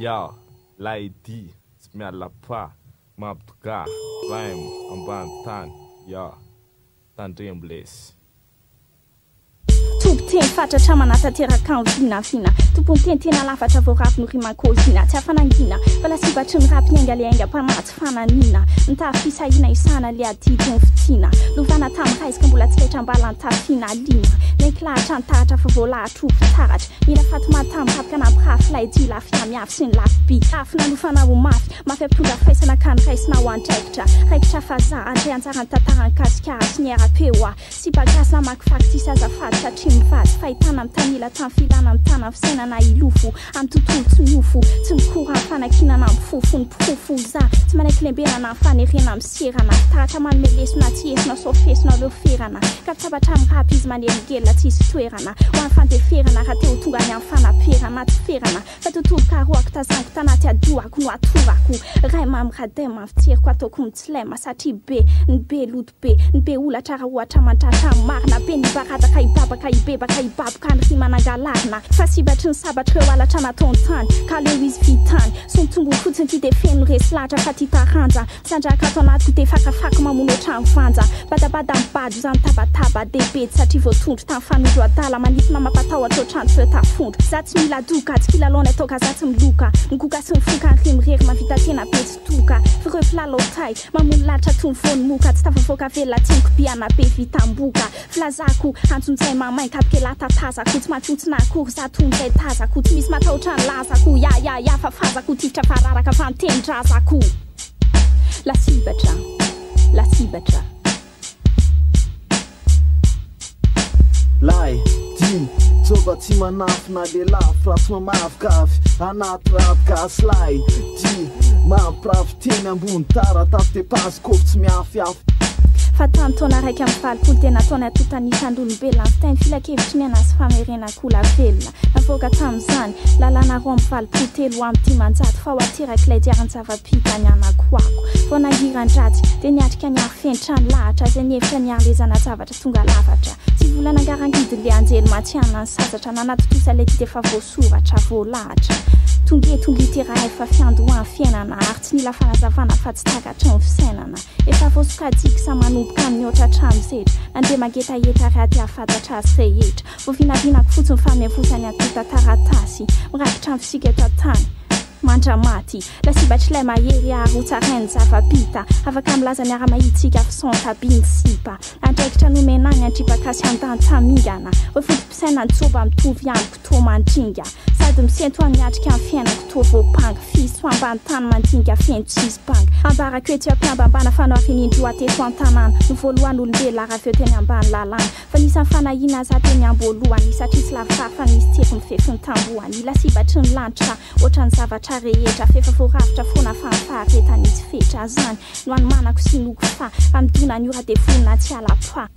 Yo, Laidi, Smialapa, Maptuka, Rhyme, Ambantan, yo, Tandrian Bliss. Tupten fatra manatateraka ny vinavina tompony tena lafatra vao rapy no riman-kozina tsy afanangina fa lasivatra ny rapy engalenga mpanaty fananina nitafisahina isana le adity ny fitina lovana tamin'ny raisika mbola tsy letra-mbala nitafina lina nenklahatra nitahatra fa vao lahatra ofitaratra mila fatomady tamin'ny rapika nampirafy laidi lafia miafy sy ny lafiby afina nofana ho mafy ampitondra faisana ka ny raisina ho andraikitra raikitra faza andray anjara ny tantarany kasikara sy ny ara-peoa sy bagasy na makifaky tsisy azafady satria mivazy fahitana mitanila tamfilana mitana fisainana ilofo amin'ny tontolo tsy miofo tsy mikora amin'ny fanakinana amin'ny fofo ny mpofo za tsy manaiky lembenana amin'ny fanerena amin'ny serana taratra manome lesona tsy esina sofesina leo ferana ka fitsabatra amin'ny rapy izy manelingelina tsisy toerana ho amin'ny fandeferana raha teo tonga ny amin'ny fanaperana tsy ferana fa tontolo karoako tazaniko tanaty adoako no atorako ray mamradema amin'ny fitseriko ataoko mitsilema satria be ny be loto be ny be olatra raha ohatra mantratra marina be ny barataka ibabaka ibebaka ibaboka ny rimanangalarina fa sibatry ny sabatry reo alatra nataony tany ka leo izy vitany somtombo fotsiny ty de feno resy lahatra fa ty taranja sandraka ato anaty de fakafaka mamono otrany vanja badabada mibady zany tabataba debedy satria voatondro tamin'ny fanondro adala manifina mampatahotra otrany feo tafondro za tsy mila doka tsy kilalona ataoka za tsy miloka mikoka sy mifoka ny rimirery mavita tena be tsy toka fireo filalotay mamono lahatra tony vony moka tsy tafavoaka velona tiniko biana be vitamboka filazako antsontsay mamay kapike latatazako tsy mampiotsina akory za tonzay tazako tsy misy matahotra ny lazako ya fa fazako tifitra fararaka fa mitendrazako lasibatra Lai, di, tsoba tsy manafina le lafy raha tsy mamavokavy anaty ravigasy lay di mampirafy teny ambony taratafy de pasy kofy tsy miafiafy fa tany taona raiky amin'ny valopolo tena taona totanisandolombelona ny fitany filakevitry ny anasy famerena kola velona navoaka tamin'izany lalana roa amin'ny valopolo telo amin'ny dimanjato fa ho ateraky lay diarany zava-pita ny anako ako vao nangiran-dratsy de niatrika ny arifenitra ny lahatra zay niefitra ny arlezana zavatra tonga lavatra tsy vola nangarangidy le anjely matsiana ny sazatra nanaty tosa lay ty efa voasoratra voalahatra tongetongiteraha efa fiandohany fiainana ary tsy nila fanazavana fa tsy takatra ny fisainana efa voasokadiky sa manomboka amin'ny oatra hatramin'zetra nandeha mangetaeta raty hafantatra azy rehetra vo vinavinako fotsiny fa miavosany atota taratasy mirakitra amin'ny fisika eto an-tany mandramaty lasibatry lay mahery arotsarainy zava-bita afaka milaza ny ara-mahitsika fisantabiny sipa andraikitra nomenany andripakasy andany tamingana voafotym-pisaina ny tsoba mitovy androko to mandringa sady misento agniatrika amin'ny fiainako to voapanga fiso ambany tany mandinga feno tsisy panga ambarako ety ampiambambana fanao afenindro ateto an-tanàna no voalohany olombelona raha feo teny ambany lalàna fa nisan'ny fanahina za teny amboalohany satria tsy lavitara fa nisy teko ny fefy ny tambohany ilasibatry ny lanitra ohatrany zavatra rehetra fefa voaravitra foana fahafaharetany izy fetra zany no anomanako sy noko fa amidona ny ora de vonina tsy alapoa